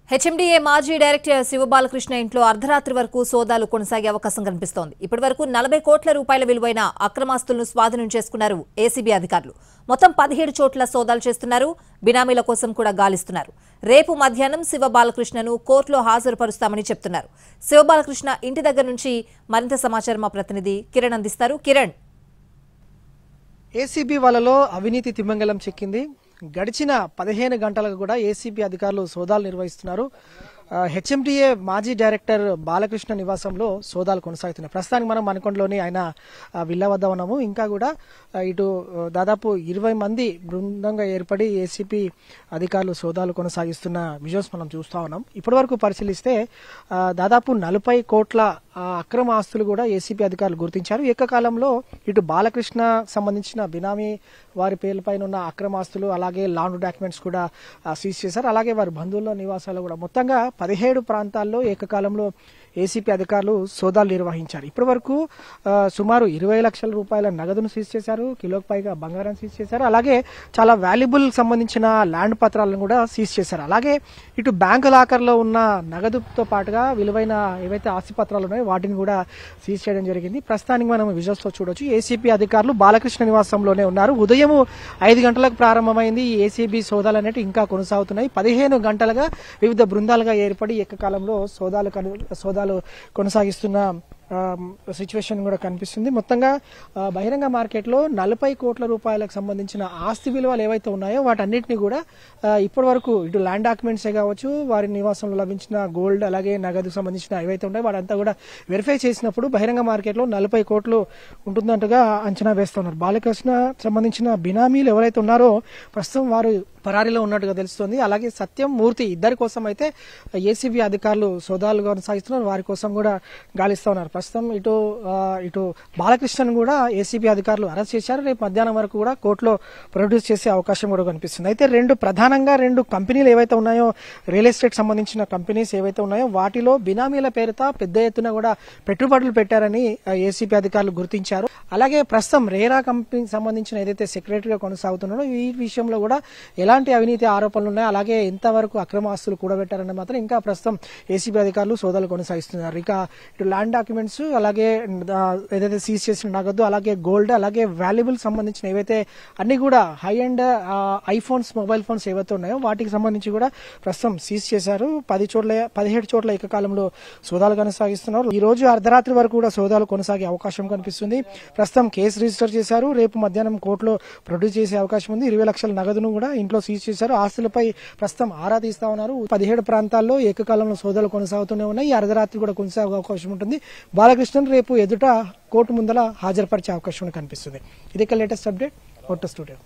HMDA మాజీ director Shiva Balakrishna ఇంట్లో అర్ధరాత్రి వరకు సోదాలు కొనసాగే అవకాశం కనిపిస్తోంది. ఇప్పటివరకు 40 కోట్ల రూపాయల విలువైన అక్రమాస్తులను స్వాధీనం చేసుకున్నారు ఏసీబీ అధికారులు. మొత్తం 17 చోట్ల సోదాలు చేస్తున్నారు. బినామీల కోసం కూడా గాలిస్తున్నారు. రేపు మధ్యాహ్నం శివబాలకృష్ణను కోర్టులో హాజరుపరుస్తామని చెప్తున్నారు. శివబాలకృష్ణ ఇంటి దగ్గర నుంచి మరింత సమాచారం మా ప్రతినిధి కిరణ్ అందిస్తారు. కిరణ్, ఏసీబీ వాళ్ళలో అవినీతి తిమ్మంగళం చెక్కింది. గడిచిన 15 గంటలకు కూడా ఏసీబీ అధికారులు సోదాలు నిర్వహిస్తున్నారు. హెచ్ఎండిఏ మాజీ డైరెక్టర్ బాలకృష్ణ నివాసంలో సోదాలు కొనసాగుతున్నాయి. ప్రస్తుతానికి మనం మనకొండలోని ఆయన విల్లా వద్ద ఉన్నాము. ఇంకా కూడా ఇటు దాదాపు 20 మంది బృందంగా ఏర్పడి ఏసీబీ అధికారులు సోదాలు కొనసాగిస్తున్న విజువల్స్ మనం చూస్తూ ఉన్నాం. ఇప్పటి వరకు పరిశీలిస్తే దాదాపు 40 కోట్ల అక్రమ ఆస్తులు కూడా ఏసీబీ అధికారులు గుర్తించారు. ఏకకాలంలో ఇటు బాలకృష్ణ సంబంధించిన బినామీ వారి పేర్లపైన ఉన్న అక్రమ ఆస్తులు, అలాగే లాండ్ డాక్యుమెంట్స్ కూడా సీజ్ చేశారు. అలాగే వారి బంధువుల నివాసాలు కూడా మొత్తంగా 17 ప్రాంతాల్లో ఏకకాలంలో ఏసీపీ అధికారులు సోదాలు నిర్వహించారు. ఇప్పటి వరకు సుమారు 20 లక్షల రూపాయల నగదును సీజ్ చేశారు. కిలోకి పైగా బంగారం సీజ్ చేశారు. అలాగే చాలా వాల్యుబుల్ సంబంధించిన ల్యాండ్ పత్రాలను కూడా సీజ్ చేశారు. అలాగే ఇటు బ్యాంకు లాకర్లో ఉన్న నగదుతో పాటుగా విలువైన ఏవైతే ఆస్తి పత్రాలు ఉన్నాయో వాటిని కూడా సీజ్ చేయడం జరిగింది. ప్రస్తుతానికి మనం విజువల్స్ లో చూడొచ్చు. ఏసీబీ అధికారులు బాలకృష్ణ నివాసంలోనే ఉన్నారు. ఉదయం 5 గంటలకు ప్రారంభమైంది ఈ ఏసీబీ సోదాలు అనేవి ఇంకా కొనసాగుతున్నాయి. 15 గంటలుగా వివిధ బృందాలుగా ఏర్పడి ఏకకాలంలో సోదాలు కొనసాగిస్తున్న సిచ్యువేషన్ కూడా కనిపిస్తుంది. మొత్తంగా బహిరంగ మార్కెట్లో 40 కోట్ల రూపాయలకు సంబంధించిన ఆస్తి విలువలు ఏవైతే ఉన్నాయో వాటన్నిటిని కూడా ఇప్పటి వరకు ఇటు ల్యాండ్ డాక్యుమెంట్సే కావచ్చు, వారి నివాసంలో లభించిన గోల్డ్, అలాగే నగదు సంబంధించిన ఏవైతే ఉన్నాయో వాటంతా కూడా వెరిఫై చేసినప్పుడు బహిరంగ మార్కెట్లో 40 కోట్లు ఉంటుందంటగా అంచనా వేస్తున్నారు. బాలకృష్ణ సంబంధించిన బినామీలు ఎవరైతే ఉన్నారో ప్రస్తుతం వారు పరారీలో ఉన్నట్టుగా తెలుస్తోంది. అలాగే సత్యం, మూర్తి ఇద్దరి కోసం అయితే ఏసీబీ అధికారులు సోదాలు కొనసాగిస్తున్నారు. వారి కోసం కూడా గాలిస్తా ఉన్నారు. ప్రస్తుతం ఇటు బాలకృష్ణను కూడా ఏసీబీ అధికారులు అరెస్ట్ చేశారు. రేపు మధ్యాహ్నం వరకు కూడా కోర్టులో ప్రొడ్యూస్ చేసే అవకాశం కూడా కనిపిస్తుంది. అయితే ప్రధానంగా రెండు కంపెనీలు ఏవైతే ఉన్నాయో, రియల్ ఎస్టేట్ సంబంధించిన కంపెనీస్ ఏవైతే ఉన్నాయో వాటిలో బినామీల పేరుతో పెద్ద ఎత్తున కూడా పెట్టుబడులు పెట్టారని ఏసీబీ అధికారులు గుర్తించారు. అలాగే ప్రస్తుతం రేరా కంపెనీకి సంబంధించిన ఏదైతే సెక్రటరీగా కొనసాగుతున్నారో ఈ విషయంలో కూడా ఎలాంటి అవినీతి ఆరోపణలు ఉన్నాయో, అలాగే ఎంతవరకు అక్రమ ఆస్తులు కూడబెట్టారని మాత్రం ఇంకా ప్రస్తుతం ఏసీబీ అధికారులు సోదాలు కొనసాగిస్తున్నారు. ఇక ఇటు ల్యాండ్ డాక్యుమెంట్స్, అలాగే ఏదైతే సీజ్ చేసిన నగదు, అలాగే గోల్డ్, అలాగే వాల్యుబుల్ సంబంధించిన ఏవైతే అన్ని కూడా high and iPhones, mobile phones ఏవైతే ఉన్నాయో వాటికి సంబంధించి కూడా ప్రస్తుతం సీజ్ చేశారు. 17 చోట్ల ఏకకాలంలో సోదాలు కొనసాగిస్తున్నారు. ఈ రోజు అర్ధరాత్రి వరకు కూడా సోదాలు కొనసాగే అవకాశం కనిపిస్తుంది. ప్రస్తుతం కేసు రిజిస్టర్ చేశారు. రేపు మధ్యాహ్నం కోర్టులో ప్రొడ్యూస్ చేసే అవకాశం ఉంది. 20 లక్షల నగదును కూడా ఇంట్లో సీజ్ చేశారు. ఆస్తులపై ప్రస్తుతం ఆరా తీస్తా ఉన్నారు. 17 ప్రాంతాల్లో ఏకకాలంలో సోదాలు కొనసాగుతూనే ఉన్నాయి. ఈ అర్ధరాత్రి కూడా కొనసాగే అవకాశం ఉంటుంది. బాలకృష్ణన్ రేపు ఎదుట కోర్టు ముందల హాజరుపరిచే అవకాశం కనిపిస్తుంది. ఇది లేటెస్ట్ అప్డేట్. Out studio.